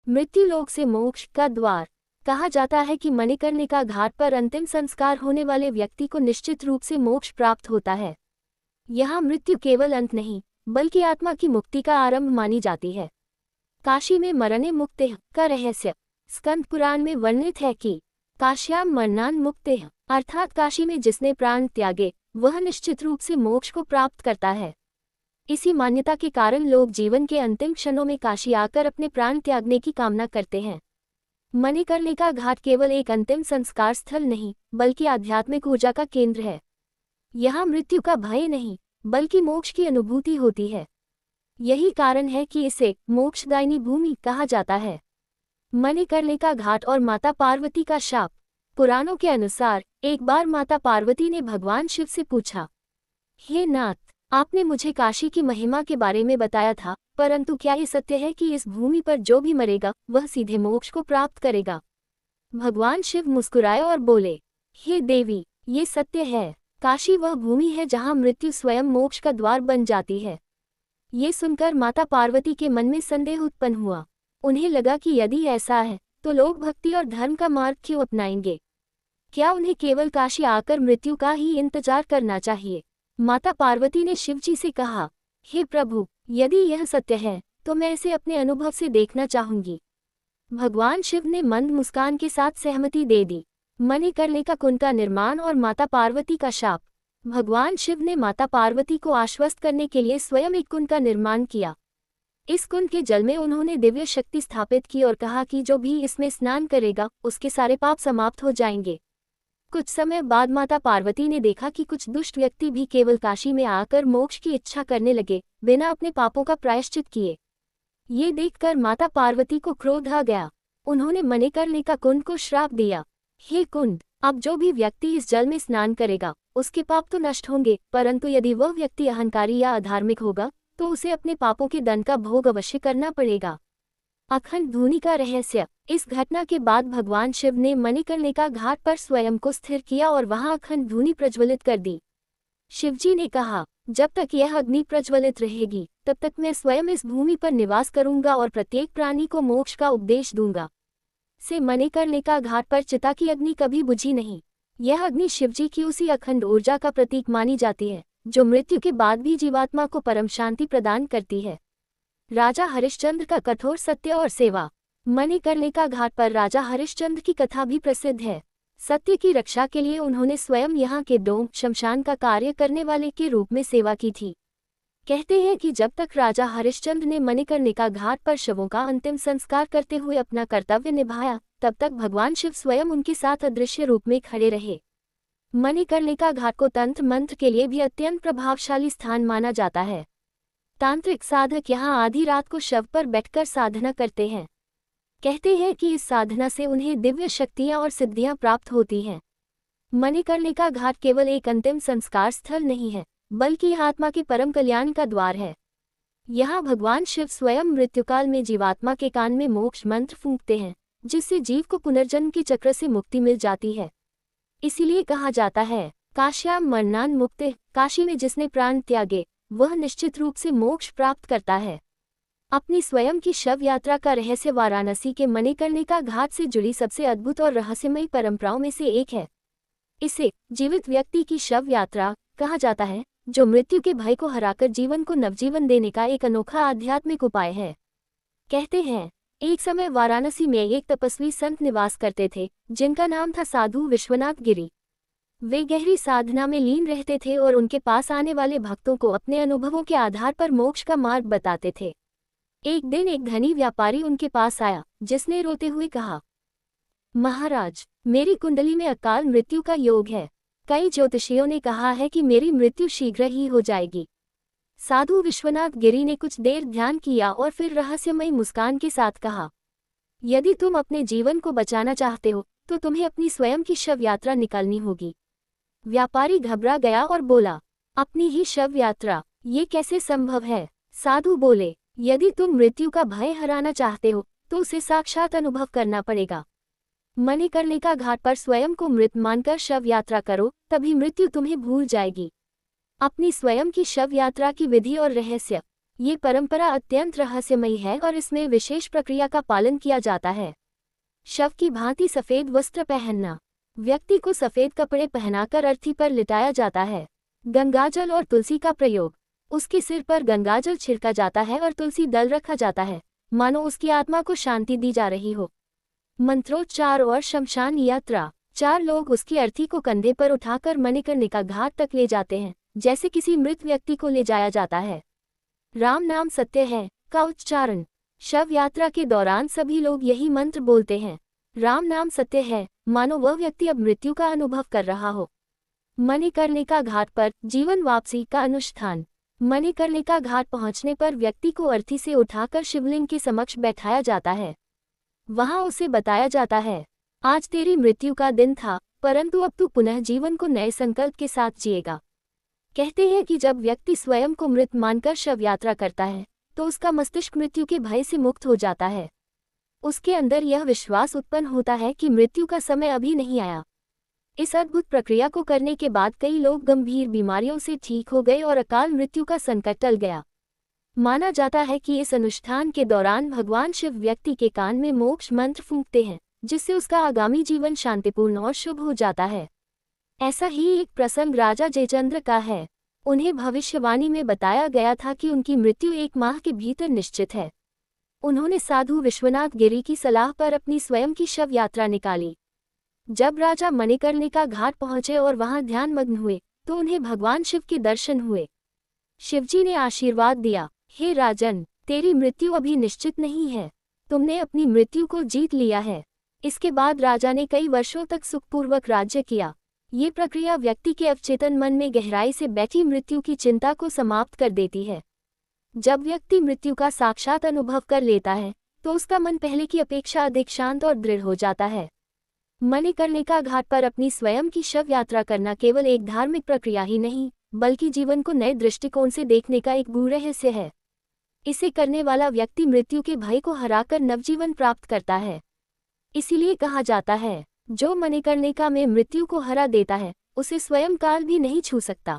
मृत्यु लोक से मोक्ष का द्वार। कहा जाता है कि मणिकर्णिका घाट पर अंतिम संस्कार होने वाले व्यक्ति को निश्चित रूप से मोक्ष प्राप्त होता है। यहाँ मृत्यु केवल अंत नहीं, बल्कि आत्मा की मुक्ति का आरंभ मानी जाती है। काशी में मरणे मुक्तेः का रहस्य। स्कंद पुराण में वर्णित है कि काश्याम मरणान मुक्तेः, अर्थात काशी में जिसने प्राण त्यागे वह निश्चित रूप से मोक्ष को प्राप्त करता है। इसी मान्यता के कारण लोग जीवन के अंतिम क्षणों में काशी आकर अपने प्राण त्यागने की कामना करते हैं। मणिकर्णिका घाट केवल एक अंतिम संस्कार स्थल नहीं, बल्कि आध्यात्मिक ऊर्जा का केंद्र है। यहाँ मृत्यु का भय नहीं, बल्कि मोक्ष की अनुभूति होती है। यही कारण है कि इसे मोक्षदायिनी भूमि कहा जाता है। मणिकर्णिका घाट और माता पार्वती का शाप। पुराणों के अनुसार एक बार माता पार्वती ने भगवान शिव से पूछा, हे नाथ, आपने मुझे काशी की महिमा के बारे में बताया था, परंतु क्या ये सत्य है कि इस भूमि पर जो भी मरेगा वह सीधे मोक्ष को प्राप्त करेगा? भगवान शिव मुस्कुराए और बोले, हे देवी, ये सत्य है। काशी वह भूमि है जहाँ मृत्यु स्वयं मोक्ष का द्वार बन जाती है। ये सुनकर माता पार्वती के मन में संदेह उत्पन्न हुआ। उन्हें लगा कि यदि ऐसा है तो लोग भक्ति और धर्म का मार्ग क्यों अपनाएंगे? क्या उन्हें केवल काशी आकर मृत्यु का ही इंतजार करना चाहिए? माता पार्वती ने शिवजी से कहा, हे प्रभु, यदि यह सत्य है तो मैं इसे अपने अनुभव से देखना चाहूंगी। भगवान शिव ने मंद मुस्कान के साथ सहमति दे दी। मणिकर्णिका कुंड का निर्माण और माता पार्वती का शाप। भगवान शिव ने माता पार्वती को आश्वस्त करने के लिए स्वयं एक कुंड का निर्माण किया। इस कुंड के जल में उन्होंने दिव्य शक्ति स्थापित की और कहा कि जो भी इसमें स्नान करेगा उसके सारे पाप समाप्त हो जाएंगे। कुछ समय बाद माता पार्वती ने देखा कि कुछ दुष्ट व्यक्ति भी केवल काशी में आकर मोक्ष की इच्छा करने लगे, बिना अपने पापों का प्रायश्चित किए। ये देखकर माता पार्वती को क्रोध आ गया। उन्होंने मणिकर्णिका कुंड को श्राप दिया, हे कुंड, अब जो भी व्यक्ति इस जल में स्नान करेगा उसके पाप तो नष्ट होंगे, परंतु यदि वह व्यक्ति अहंकारी या अधार्मिक होगा तो उसे अपने पापों के दंड का भोग अवश्य करना पड़ेगा। अखंड धूनी का रहस्य। इस घटना के बाद भगवान शिव ने मणिकर्णिका घाट पर स्वयं को स्थिर किया और वहां अखंड धूनी प्रज्वलित कर दी। शिवजी ने कहा, जब तक यह अग्नि प्रज्वलित रहेगी तब तक मैं स्वयं इस भूमि पर निवास करूंगा और प्रत्येक प्राणी को मोक्ष का उपदेश दूंगा। से मणिकर्णिका घाट पर चिता की अग्नि कभी बुझी नहीं। यह अग्नि शिवजी की उसी अखंड ऊर्जा का प्रतीक मानी जाती है जो मृत्यु के बाद भी जीवात्मा को परम शांति प्रदान करती है। राजा हरिश्चंद्र का कठोर सत्य और सेवा। मणिकर्णिका घाट पर राजा हरिश्चंद्र की कथा भी प्रसिद्ध है। सत्य की रक्षा के लिए उन्होंने स्वयं यहाँ के डोम शमशान का कार्य करने वाले के रूप में सेवा की थी। कहते हैं कि जब तक राजा हरिश्चंद्र ने मणिकर्णिका घाट पर शवों का अंतिम संस्कार करते हुए अपना कर्तव्य निभाया, तब तक भगवान शिव स्वयं उनके साथ अदृश्य रूप में खड़े रहे। मणिकर्णिका घाट को तंत्र मंत्र के लिए भी अत्यंत प्रभावशाली स्थान माना जाता है। तांत्रिक साधक यहाँ आधी रात को शव पर बैठकर साधना करते हैं। कहते हैं कि इस साधना से उन्हें दिव्य शक्तियाँ और सिद्धियाँ प्राप्त होती हैं। मणिकर्णिका घाट केवल एक अंतिम संस्कार स्थल नहीं है, बल्कि आत्मा के परम कल्याण का द्वार है। यहाँ भगवान शिव स्वयं मृत्युकाल में जीवात्मा के कान में मोक्ष मंत्र फूंकते हैं, जिससे जीव को पुनर्जन्म के चक्र से मुक्ति मिल जाती है। इसीलिए कहा जाता है, काश्याम मरणान मुक्तेः, काशी में जिसने प्राण त्यागे वह निश्चित रूप से मोक्ष प्राप्त करता है। अपनी स्वयं की शव यात्रा का रहस्य वाराणसी के मणिकर्णिका घाट से जुड़ी सबसे अद्भुत और रहस्यमयी परंपराओं में से एक है। इसे जीवित व्यक्ति की शव यात्रा कहा जाता है, जो मृत्यु के भय को हराकर जीवन को नवजीवन देने का एक अनोखा आध्यात्मिक उपाय है। कहते हैं, एक समय वाराणसी में एक तपस्वी संत निवास करते थे, जिनका नाम था साधु विश्वनाथ गिरी। वे गहरी साधना में लीन रहते थे और उनके पास आने वाले भक्तों को अपने अनुभवों के आधार पर मोक्ष का मार्ग बताते थे। एक दिन एक धनी व्यापारी उनके पास आया, जिसने रोते हुए कहा, महाराज, मेरी कुंडली में अकाल मृत्यु का योग है। कई ज्योतिषियों ने कहा है कि मेरी मृत्यु शीघ्र ही हो जाएगी। साधु विश्वनाथ गिरी ने कुछ देर ध्यान किया और फिर रहस्यमयी मुस्कान के साथ कहा, यदि तुम अपने जीवन को बचाना चाहते हो तो तुम्हें अपनी स्वयं की शव यात्रा निकालनी होगी। व्यापारी घबरा गया और बोला, अपनी ही शव यात्रा, ये कैसे संभव है? साधु बोले, यदि तुम मृत्यु का भय हराना चाहते हो तो उसे साक्षात अनुभव करना पड़ेगा। मणिकर्णिका घाट पर स्वयं को मृत मानकर शव यात्रा करो, तभी मृत्यु तुम्हें भूल जाएगी। अपनी स्वयं की शव यात्रा की विधि और रहस्य। ये परंपरा अत्यंत रहस्यमयी है और इसमें विशेष प्रक्रिया का पालन किया जाता है। शव की भांति सफेद वस्त्र पहनना। व्यक्ति को सफेद कपड़े पहनाकर अर्थी पर लिटाया जाता है। गंगाजल और तुलसी का प्रयोग। उसके सिर पर गंगाजल छिड़का जाता है और तुलसी दल रखा जाता है, मानो उसकी आत्मा को शांति दी जा रही हो। मंत्रोच्चार और शमशान यात्रा। 4 लोग उसकी अर्थी को कंधे पर उठाकर मणिकर्णिका घाट तक ले जाते हैं, जैसे किसी मृत व्यक्ति को ले जाया जाता है। राम नाम सत्य है का उच्चारण। शव यात्रा के दौरान सभी लोग यही मंत्र बोलते हैं, राम नाम सत्य है, मानो वह व्यक्ति अब मृत्यु का अनुभव कर रहा हो। मणिकर्णिका घाट पर जीवन वापसी का अनुष्ठान। मणिकर्णिका घाट पहुंचने पर व्यक्ति को अर्थी से उठाकर शिवलिंग के समक्ष बैठाया जाता है। वहां उसे बताया जाता है, आज तेरी मृत्यु का दिन था, परंतु अब तू पुनः जीवन को नए संकल्प के साथ जिएगा। कहते हैं कि जब व्यक्ति स्वयं को मृत मानकर शव यात्रा करता है तो उसका मस्तिष्क मृत्यु के भय से मुक्त हो जाता है। उसके अंदर यह विश्वास उत्पन्न होता है कि मृत्यु का समय अभी नहीं आया। इस अद्भुत प्रक्रिया को करने के बाद कई लोग गंभीर बीमारियों से ठीक हो गए और अकाल मृत्यु का संकट टल गया। माना जाता है कि इस अनुष्ठान के दौरान भगवान शिव व्यक्ति के कान में मोक्ष मंत्र फूंकते हैं, जिससे उसका आगामी जीवन शांतिपूर्ण और शुभ हो जाता है। ऐसा ही एक प्रसंग राजा जयचंद्र का है। उन्हें भविष्यवाणी में बताया गया था कि उनकी मृत्यु 1 माह के भीतर निश्चित है। उन्होंने साधु विश्वनाथ गिरी की सलाह पर अपनी स्वयं की शव यात्रा निकाली। जब राजा मणिकर्णिका घाट पहुंचे और वहां ध्यानमग्न हुए तो उन्हें भगवान शिव के दर्शन हुए। शिवजी ने आशीर्वाद दिया, हे राजन, तेरी मृत्यु अभी निश्चित नहीं है, तुमने अपनी मृत्यु को जीत लिया है। इसके बाद राजा ने कई वर्षों तक सुखपूर्वक राज्य किया। ये प्रक्रिया व्यक्ति के अवचेतन मन में गहराई से बैठी मृत्यु की चिंता को समाप्त कर देती है। जब व्यक्ति मृत्यु का साक्षात अनुभव कर लेता है तो उसका मन पहले की अपेक्षा अधिक शांत और दृढ़ हो जाता है। मणिकर्णिका घाट पर अपनी स्वयं की शव यात्रा करना केवल एक धार्मिक प्रक्रिया ही नहीं, बल्कि जीवन को नए दृष्टिकोण से देखने का एक गूढ़ रहस्य है। इसे करने वाला व्यक्ति मृत्यु के भय को हराकर नवजीवन प्राप्त करता है। इसीलिए कहा जाता है, जो मणिकर्णिका में मृत्यु को हरा देता है, उसे स्वयं काल भी नहीं छू सकता।